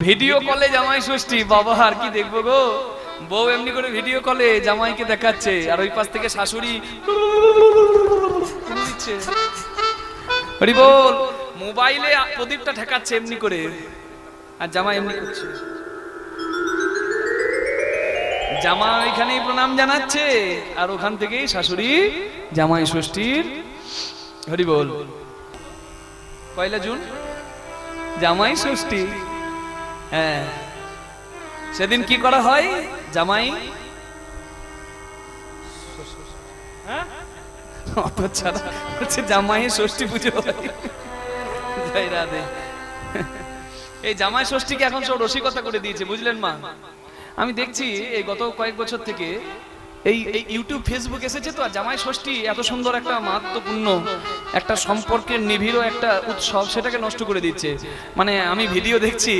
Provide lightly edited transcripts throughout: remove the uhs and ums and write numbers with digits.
Video কলে জামাই ষষ্ঠী, বাবা আর কি দেখবো গো। বউ এমনি করে ভিডিও কলে জামাইকে দেখাচ্ছে, আর ওই পাশ থেকে শাশুড়ি দিচ্ছে। হরি বল। মোবাইলে প্রদীপটা ঠেকাচ্ছে এমনি করে, আর জামাই এমনি করছে। জামা ওইখানেই প্রণাম জানাচ্ছে, আর ওখান থেকেই শাশুড়ি জামাই ষষ্ঠীর। হরি বল। 1 জুন জামাই ষষ্ঠী। হ্যাঁ, সেদিন কি করা হয়? জামাই জামাই ষষ্ঠী পুজো হয়। জয় রাধে। এই জামাই ষষ্ঠীকে এখন সব রসিকতা করে দিয়েছে, বুঝলেন মা? আমি দেখছি এই গত কয়েক বছর থেকে এই ইউটিউব ফেসবুক এসেছে তো, আর জামাই ষষ্ঠী এত সুন্দর একটা মাহাত্ম্যপূর্ণ একটা সম্পর্কের নিবিড় একটা উৎসব, সেটাকে নষ্ট করে দিচ্ছে। মানে আমি ভিডিও দেখছি,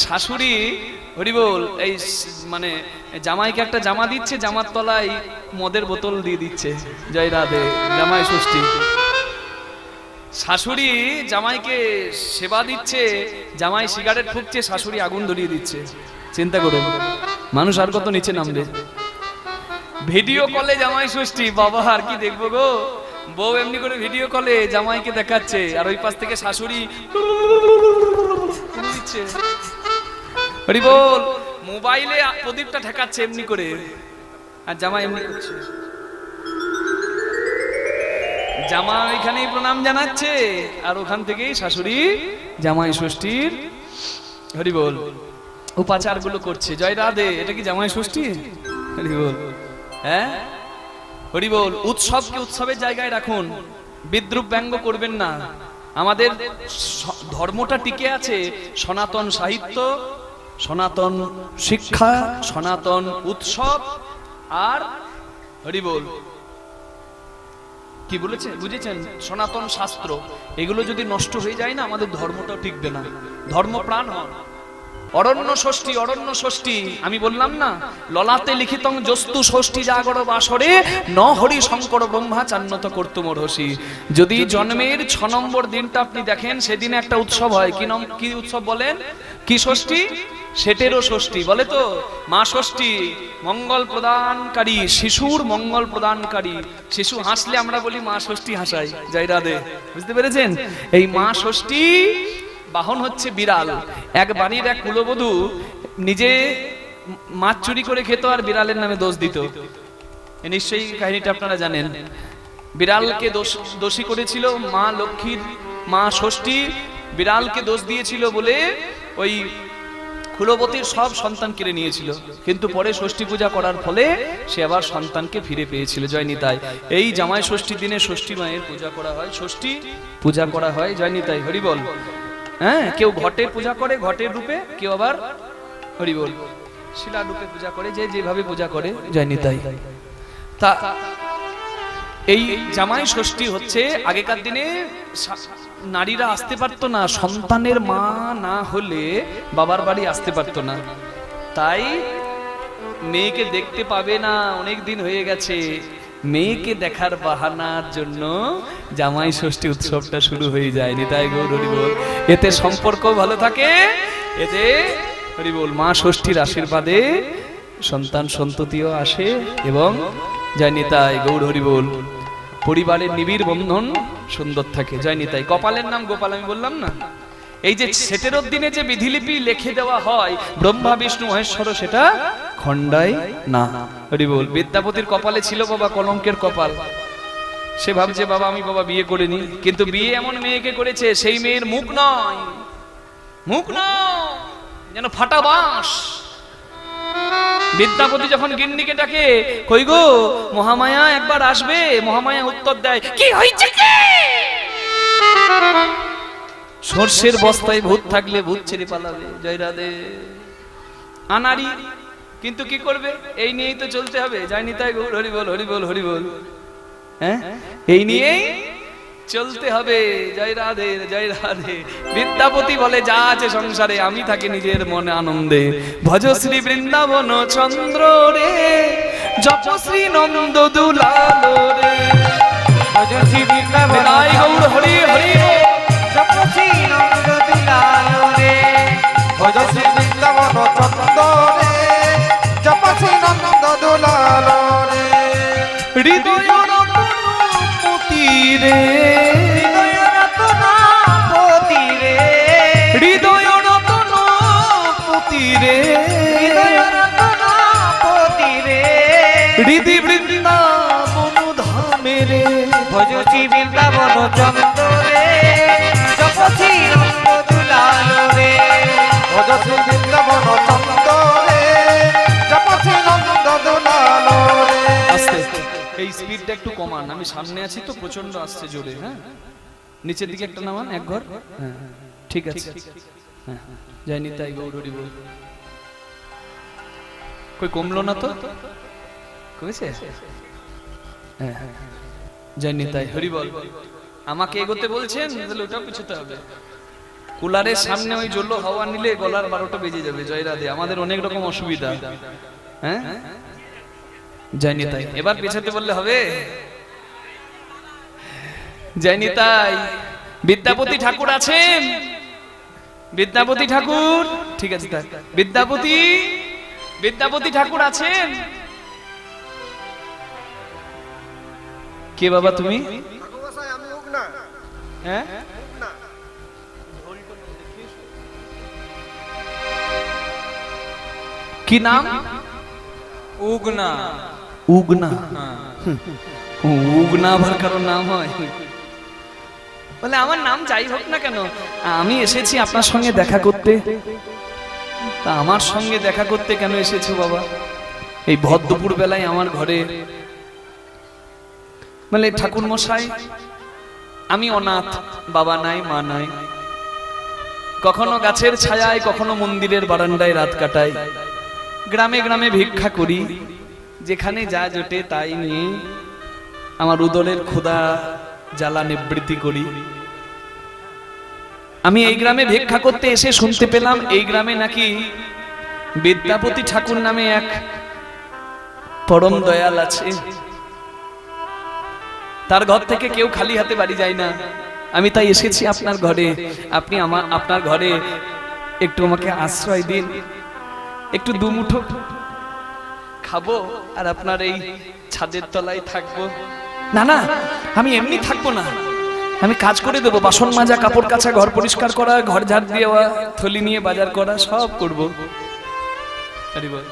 শাশুড়ি হরি বল এই মানে জামাইকে একটা জামা দিচ্ছে, জামার তলায় মদের বোতল দিয়ে দিচ্ছে। জয় রাধে। জামাই ষষ্ঠী। শাশুড়ি জামাইকে সেবা দিচ্ছে, জামাই সিগারেট ফুঁকছে, শাশুড়ি আগুন ধরিয়ে দিচ্ছে। চিন্তা করুন, মানুষ আর কত নিচে নামবে। ভিডিও কলে জামাই ষষ্ঠী, বাবা আর কি দেখবো গো। বউ এমনি করে ভিডিও কলে জামাইকে দেখাচ্ছে, আর ওই পাশ থেকে শাশুড়ি দিচ্ছে। হরি বল। মোবাইলে প্রদীপটা ঠেকাচ্ছে এমনি করে, আর জামাই এমনি করছে। জামা ওইখানেই প্রণাম জানাচ্ছে, আর ওখান থেকেই শাশুড়ি জামাই ষষ্ঠীর হরি বল উপাচার গুলো করছে। জয় রাধে। এটা কি জামাই ষষ্ঠী? হরি বল। হ্যাঁ, হরি বল। উৎসবকে উৎসবের জায়গায় রাখুন, বিদ্রুপ ব্যঙ্গ করবেন না। আমাদের ধর্মটা টিকে আছে সনাতন সাহিত্য, সনাতন শিক্ষা, সনাতন উৎসব, আর হরি বল কি বলেছে বুঝেছেন, সনাতন শাস্ত্র। এগুলো যদি নষ্ট হয়ে যায় না, আমাদের ধর্মটাও টিকবে না। ধর্মপ্রাণ হন। অরণ্য ষষ্ঠী, অরণ্য ষষ্ঠী আমি বললাম না, ললাতে লিখিতং জস্তু ষষ্ঠী জাগর বাসরে ন হরি শঙ্কর ব্রহ্মাচান্যত কর্তুমর্হসি। যদি জন্মের 6 নম্বর দিনটা আপনি দেখেন, সেদিনে একটা উৎসব হয়। কি উৎসব বলেন? কি ষষ্ঠী? সেটেরও ষষ্ঠী বলে তো। মা ষষ্ঠী মঙ্গল প্রদানকারী, শিশুর মঙ্গল প্রদানকারী। শিশু হাসলে আমরা বলি মা ষষ্ঠী হাসাই। জয় রাধে। বুঝতে পেরেছেন? এই মা ষষ্ঠী বাহন হচ্ছে বিড়াল। এক বাড়ির এক কুলবধূ নিজে মাছ চুরি করে খেত, আর বিড়ালের নামে দোষ দিত। নিশ্চয়ই কাহিনীটা আপনারা জানেন। বিড়ালকে দোষী করেছিল মা লক্ষ্মীর, মা ষষ্ঠী বিড়ালকে দোষ দিয়েছিল বলে ওই কুলবতীর সব সন্তান কেড়ে নিয়েছিল। কিন্তু পরে ষষ্ঠী পূজা করার ফলে সে আবার সন্তানকে ফিরে পেয়েছিল। জয় নিতাই। এই জামাই ষষ্ঠীর দিনে ষষ্ঠী মায়ের পূজা করা হয়, ষষ্ঠী পূজা করা হয়। জয় নিতাই। হরি বল। হ্যাঁ, কেউ ঘটে পূজা করে, ঘটের রূপে, কেউ আবার হরি বল শিলা রূপে পূজা করে, যে যেভাবে পূজা করে। জয় নিতাই। তা এই জামাই ষষ্ঠী হচ্ছে, আগেকার দিনে নারীরা আসতে পারতো না, সন্তানের মা না হলে বাবার বাড়ি আসতে পারতো না। তাই মেয়েকে দেখতে পাবে না, অনেক দিন হয়ে গেছে, মেয়েকে দেখার বাহানার জন্য জামাই ষষ্ঠী উৎসবটা শুরু হয়ে যায়। নিতাই গৌর হরি বল। এতে সম্পর্ক ভালো থাকে, এতে হরি বল মা ষষ্ঠীর আশীর্বাদে সন্তান সন্ততিও আসে, এবং জয় নিতাই গৌর হরি বল পরিবারের নিবিড় বন্ধন সুন্দর থাকে। জয় নিতাই। কপালের নাম গোপাল আমি বললাম না। এই যে সেটেরোর দিনে যে বিধিলিপি লিখে দেওয়া হয় ব্রহ্মা বিষ্ণু মহেশ্বর, সেটা খণ্ডায় না। হরি বল। বিদ্যাপতির কপালে ছিল বাবা কলঙ্কের কপাল। সে ভাবছে বাবা আমি বাবা বিয়ে করিনি, কিন্তু বিয়ে এমন মেয়েকে করেছে, সেই মেয়ের মুখ নয়, মুখ নয়, যেন ফাটা বাঁশ। বিদ্যাপতি যখন গিন্নিকে ডাকে, কই গো মহামায়া একবার আসবে, মহামায়া উত্তর দেয়, কি হয়েছে কি? সর্ষের বস্তায় ভূত থাকলে ভূত ছেড়ে পালাবে। জয় রাধে। আনারি, কিন্তু কি করবে? এই নিয়েই তো চলতে হবে। জয় নিতাই গৌর হরি বল। হরি বল, হরি বল। হ্যাঁ, এই নিয়েই চলতে হবে। জয় রাধে, জয় রাধে। বিদ্যাপতি বলে, যা আছে সংসারে আমি থাকি নিজের মনে আনন্দে। ভজ শ্রী বৃন্দাবন চন্দ্র রে, জপ শ্রী নন্দ দুলাল রে। ভজ শ্রী বৃন্দাবন গৌর হরি হরি, জপ শ্রী নন্দ দুলাল রে। ভজশ্রী বৃন্দাবন চন্দরে জপসি নন্দ দুলাল রে হৃদয় রত্নপতি রে হৃদয় রত্নপতি রে হৃদয় রত্নপতি রে হৃদয় রত্নপতি রে হৃদি বৃন্দাবন ধামে রে ভজছি বৃন্দাবন চন্দরে জপছি নন্দ দুলাল রে ভজশ্রী বৃন্দাবন চন্দরে জপসি নন্দ দুলাল রে আস্তে এই স্পিডটা একটু কমান, আমি সামনে আছি তো প্রচন্ড আসছে জোরে। হ্যাঁ নিচের দিকে একটা নামান, এক ঘর। হ্যাঁ ঠিক আছে। হ্যাঁ যাই নিতাই গৌরী বল। কই কমলো না তো? কমেছে? হ্যাঁ হ্যাঁ যাই নিতাই হরি বল। আমাকে এগোতে বলছেন, তাহলে ওটাও পিছুতে হবে। কুলারের সামনে ওই জল্লো হাওয়া নিলে গলার 12টা বেজে যাবে। জয় রাধে। আমাদের অনেক রকম অসুবিধা। হ্যাঁ যায়নি তাই, এবার পেছাতে বললে হবে। যায়নি তাই। বিদ্যাপতি ঠাকুর আছেন? বিদ্যাপতি ঠাকুর, ঠিক আছে তাই। বিদ্যাপতি ঠাকুর আছেন? কে বাবা তুমি? হ্যাঁ কি নাম? উগনা। উগনা? উগনা আবার কারো নাম হয়? বলে আমার নাম যাই হোক না কেন, আমি এসেছি আপনার সঙ্গে দেখা করতে। তা আমার সঙ্গে দেখা করতে কেন এসেছো বাবা? এই ভদ্রপুর বেলায় আমার ঘরে। বলে ঠাকুর মশাই, আমি অনাথ, বাবা নাই মা নাই, কখনো গাছের ছায়ায় কখনো মন্দিরের বারান্দায় রাত কাটাই, গ্রামে গ্রামে ভিক্ষা করি, যেখানে যা জোটে তাই নিয়ে আমার উদরের ক্ষুধা জ্বালা নিবৃত্তি করি। আমি এই গ্রামে ভিক্ষা করতে এসে শুনতে পেলাম এই গ্রামে নাকি বিদ্যাপতি ঠাকুর নামে এক পরম দয়াল আছে। তার ঘর থেকে কেউ খালি হাতে বাড়ি যায় না। আমি তাই এসেছি আপনার ঘরে। আপনি আপনার ঘরে একটু আমাকে আশ্রয় দিন, একটু দুমুঠো খাবো আর আপনার এই ছাদের তলায় থাকবো। না না, আমি এমনি থাকবো না, আমি কাজ করে দেবো। বাসন মাজা, কাপড় কাচা, ঘর পরিষ্কার করা, ঘর ঝাড় দেওয়া, থলি নিয়ে বাজার করা, সব করবো। আরে বল।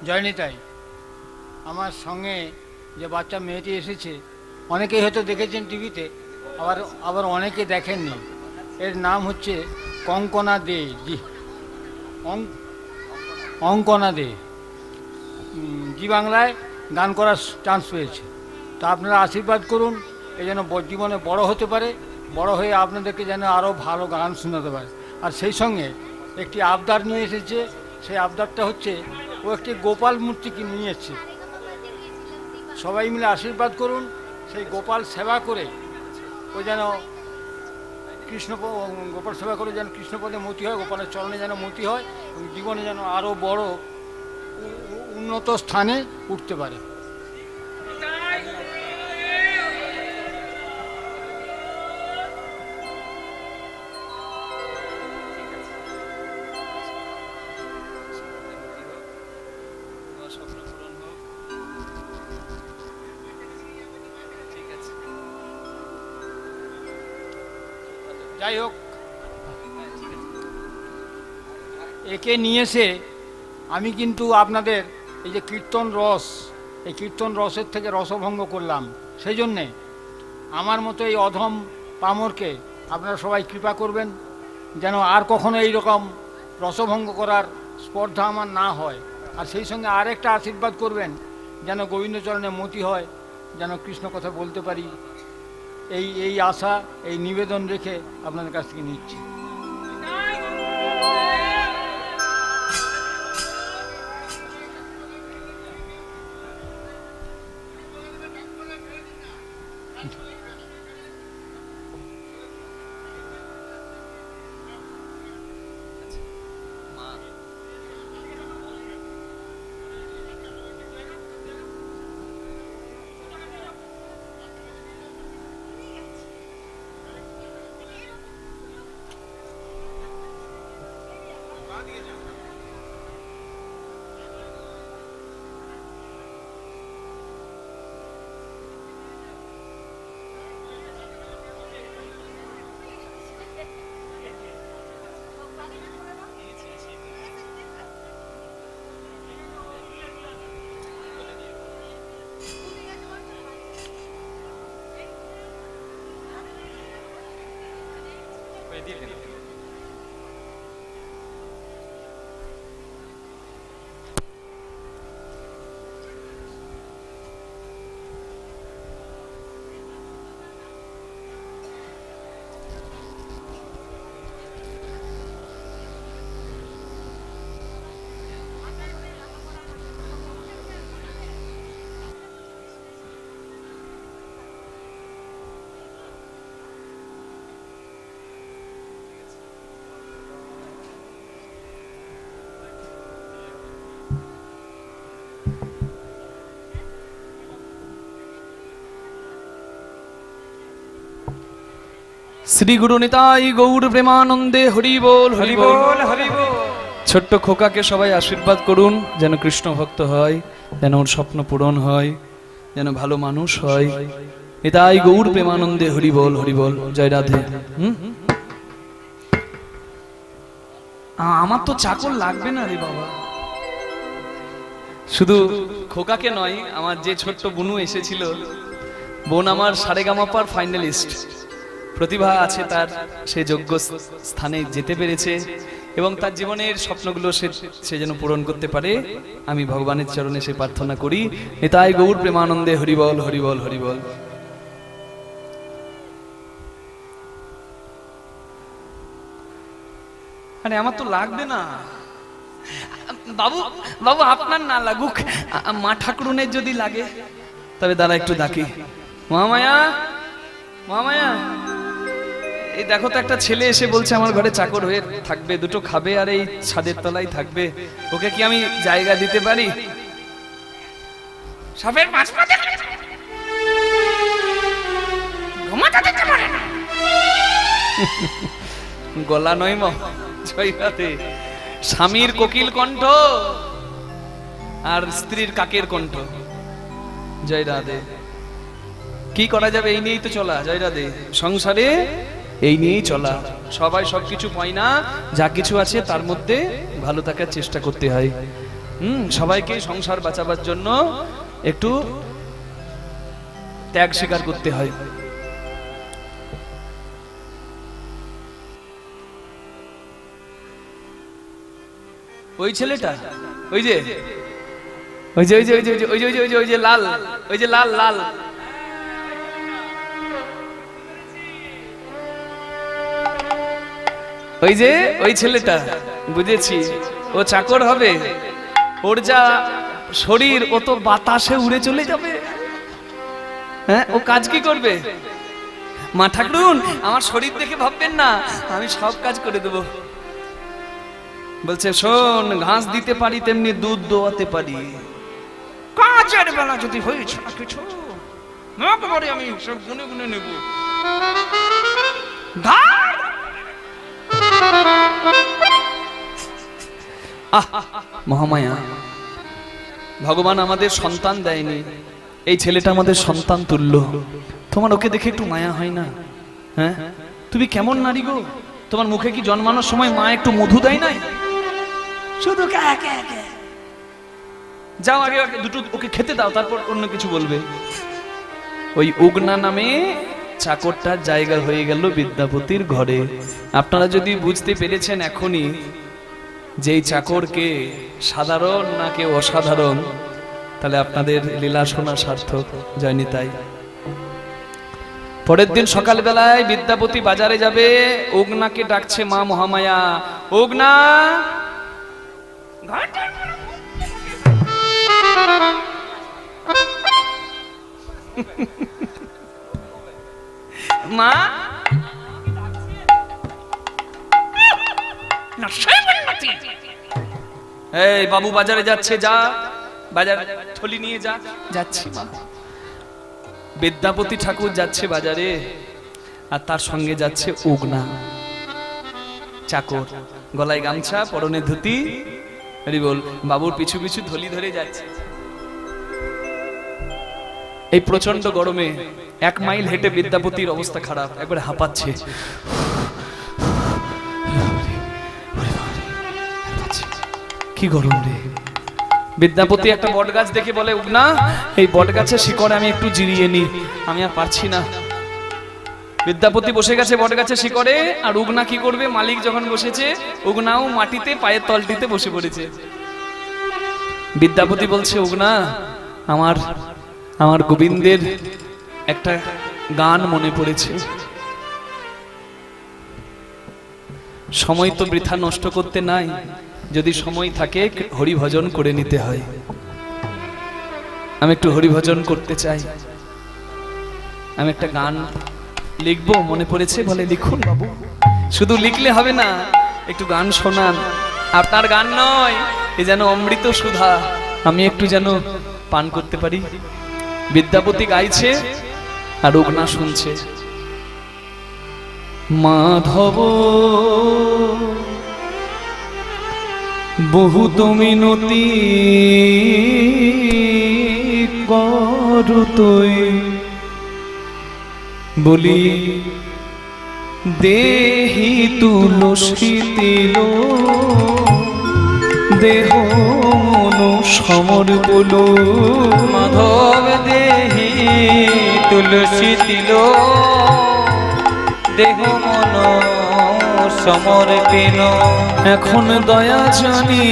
জয়নিতাই, আমার সঙ্গে যে বাচ্চা মেয়েটি এসেছে অনেকেই হয়তো দেখেছেন টিভিতে, আবার অনেকে দেখেননি। এর নাম হচ্ছে কঙ্কনা দে। জি, অঙ্কনা দে জি বাংলায় গান করার চান্স পেয়েছে। তা আপনারা আশীর্বাদ করুন, এই যেন জীবনে বড় হতে পারে, বড় হয়ে আপনাদেরকে যেন আরও ভালো গান শোনাতে পারে। আর সেই সঙ্গে একটি আবদার নিয়ে এসেছে। সেই আবদারটা হচ্ছে ও একটি গোপাল মূর্তিকে নিয়ে এসেছে। সবাই মিলে আশীর্বাদ করুন, সেই গোপাল সেবা করে ও যেন গোপাল সেবা করে যেন কৃষ্ণপদে মতি হয়, গোপালের চরণে যেন মতি হয় এবং জীবনে যেন আরও বড় উন্নত স্থানে উঠতে পারে। যাই হোক, একে নিয়ে এসে আমি কিন্তু আপনাদের এই যে কীর্তন রস, এই কীর্তন রসের থেকে রসভঙ্গ করলাম। সেই জন্যে আমার মতো এই অধম পামরকে আপনারা সবাই কৃপা করবেন যেন আর কখনো এই রকম রসভঙ্গ করার স্পর্ধা আমার না হয়। আর সেই সঙ্গে আরেকটা আশীর্বাদ করবেন যেন গোবিন্দচরণে মতি হয়, যেন কৃষ্ণ কথা বলতে পারি। এই আশা, এই নিবেদন রেখে আপনাদের কাছ থেকে নিচ্ছি। শ্রী গুরু নিতাই গৌর প্রেমানন্দে হরি বল হরি হরি বল। বল হরি বল। ছোট্ট খোকাকে সবাই আশীর্বাদ করুন, যেন কৃষ্ণ ভক্ত হয়, যেন ওর স্বপ্ন পূরণ হয়, যেন ভালো মানুষ হয়। নিতাই গৌর প্রেমানন্দে হরি বল হরি বল। জয় রাধে। আমার তো চাকর লাগবে না রে বাবা। শুধু খোকাকে নয়, আমার যে ছোট্ট বুনু এসেছিল, বোন আমার সারেগামাপার ফাইনালিস্ট, প্রতিভা আছে তার, সে যোগ্য স্থানে যেতে পেরেছে এবং তার জীবনের স্বপ্নগুলো সে যেন পূরণ করতে পারে। আমি ভগবানের চরণে সে প্রার্থনা করি। নিতাই গৌর প্রেমানন্দে হরি বল হরি বল হরি বল। আরে আমার তো লাগবে না বাবু, বাবু আপনার না লাগুক, মা ঠাকুরনের যদি লাগে তবে দাঁড়া একটু ডাকি। মহামায়া, মহামায়া, এই দেখো তো একটা ছেলে এসে বলছে আমার ঘরে চাকর হয়ে থাকবে, দুটো খাবে আর এই ছাদের তলায় থাকবে, ওকে কি আমি জায়গা দিতে পারি? সাপের পাঁচ পাতে ঘুমাতে দিতে পারে না। গলা নয় মা, জয়রাতে। স্বামীর কোকিল কণ্ঠ আর স্ত্রীর কাকের কণ্ঠ। জয় রাধে। কি করা যাবে, এই নিয়েই তো চলা। জয় রাধে। সংসারে এই নিয়েই চলা। সবাই সবকিছু পায় না, যা কিছু আছে তার মধ্যে ভালো থাকার চেষ্টা করতে হয়। সবাইকে সংসার বাঁচাবার জন্য একটু ত্যাগ স্বীকার করতে হয়। ওই ছেলেটা, ওই যে ওই যে ওই যে ওই যে ওই যে ওই যে ওই যে ওই যে লাল, ওই যে লাল লাল, ওই যে ওই ছেলেটা, বুঝেছি। ও চাকর হবে, ওর যা শরীর ও তো বাতাসে উড়ে চলে যাবে। হ্যাঁ, ও কাজ কি করবে? মা ঠাকুরুন, আমার শরীর দেখে ভাববেন না, আমি সব কাজ করে দেবো। বলছে শোন, ঘাস দিতে পারি তেমনি দুধ দোয়াতে পারি। কাজের বেলা যদি হয়েছে না কিছু, একেবারে আমি সব গুনে গুনে নেব। মহামায়া, ভগবান আমাদের সন্তান দেয়নি, এই ছেলেটা আমাদের সন্তান তুল্য। তোমার ওকে দেখে একটু মায়া হয় না? হ্যাঁ, তুমি কেমন নারী গো, তোমার মুখে কি জন্মানোর সময় মা একটু মধু দেয় নাই? শুধু যাও আগে দুটো ওকে খেতে দাও, তারপর অন্য কিছু বলবে। ওই উগনা নামে চাকরটার জায়গা হয়ে গেল বিদ্যাপতির ঘরে। আপনারা যদি বুঝতে পেরেছেন এখনই যে এই চাকরকে সাধারণ না কেউ অসাধারণ, তাহলে আপনাদের লীলা শোনা সার্থক। জয় নিতাই। পরের দিন সকালবেলায় বিদ্যাপতি বাজারে যাবে, উগনাকে ডাকছে মা মহামায়া, উগনা। মা না সেই উন্নতি। এই বাবু বাজারে যাচ্ছে, যা বাজার থলি নিয়ে যা। যাচ্ছি মা। বিদ্যাপতি ঠাকুর যাচ্ছে বাজারে, আর তার সঙ্গে যাচ্ছে উগনা চাকর, গলায় গামছা, পরনে ধুতি। হরি বল। বাবুর পিছু পিছু থলি ধরে যাচ্ছে। এই প্রচন্ড গরমে 1 মাইল হেঁটে বিদ্যাপতির অবস্থা খারাপ, একবারে হাঁপাচ্ছে। কি গরম রে। বিদ্যাপতি একটা বট গাছ দেখে বলে, উগনা এই বট গাছের শিকড়ে আমি একটু জিরিয়ে নি, আমি আর পারছি না। বিদ্যাপতি বসে গেছে বট গাছের শিকড়ে, আর উগনা কি করবে? মালিক যখন বসেছে, উগনাও মাটিতে পায়ের তলটিতে বসে পড়েছে। বিদ্যাপতি বলছে, উগনা আমার আমার গোবিন্দের একটা গান মনে পড়েছে। সময় তো বৃথা নষ্ট করতে নাই, যদি সময় থাকে হরিভজন করে নিতে হয়। আমি একটু হরিভজন করতে চাই, আমি একটা গান লিখবো, মনে পড়েছে। বলে, লিখুন বাবু। শুধু লিখলে হবে না, একটু গান শোনান। আপনার গান নয়, এ যেন অমৃত সুধা, আমি একটু যেন পান করতে পারি। বিদ্যাপতি গাইছে আর উগনা শুনছে। মাধব বহুত মিনতি করু তুই, বলি দেহি তুলসী তিল দেহ মনো সমর বলো। মাধব দেহি তুলসী তিল দেহ মন সমর্পিন। এখন দয়া জানি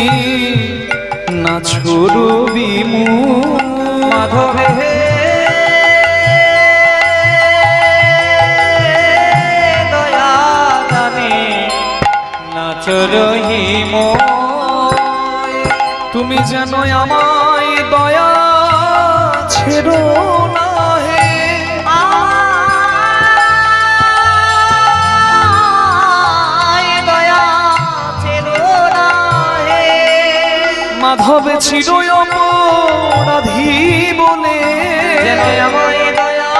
না ছড়বি মুখ। মাধবে দয়া জানি নাচর হিম। তুমি যেন আমায় দয়া ছেড়ো না হে। দয়া ছিল না হে। মাধবে ছিল অপরাধী বলে, যেন আমায় দয়া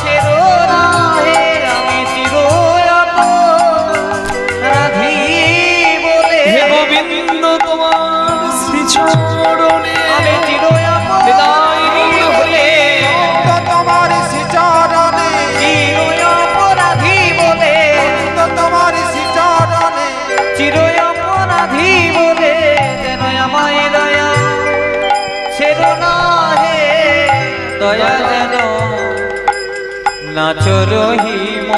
ছিল না হে। আমি চির অপরাধী বলে, হে গোবিন্দ তোমার শ্রীচরণে আমি চির হৃদয় হলে তো তোমার শ্রীচরণে, চির অপরাধী বলে, তো তোমার শ্রীচরণে, চির অপরাধী বলে, যেন আমায় দয়া ছিল না হে। দয়া যেন নাচর হিম।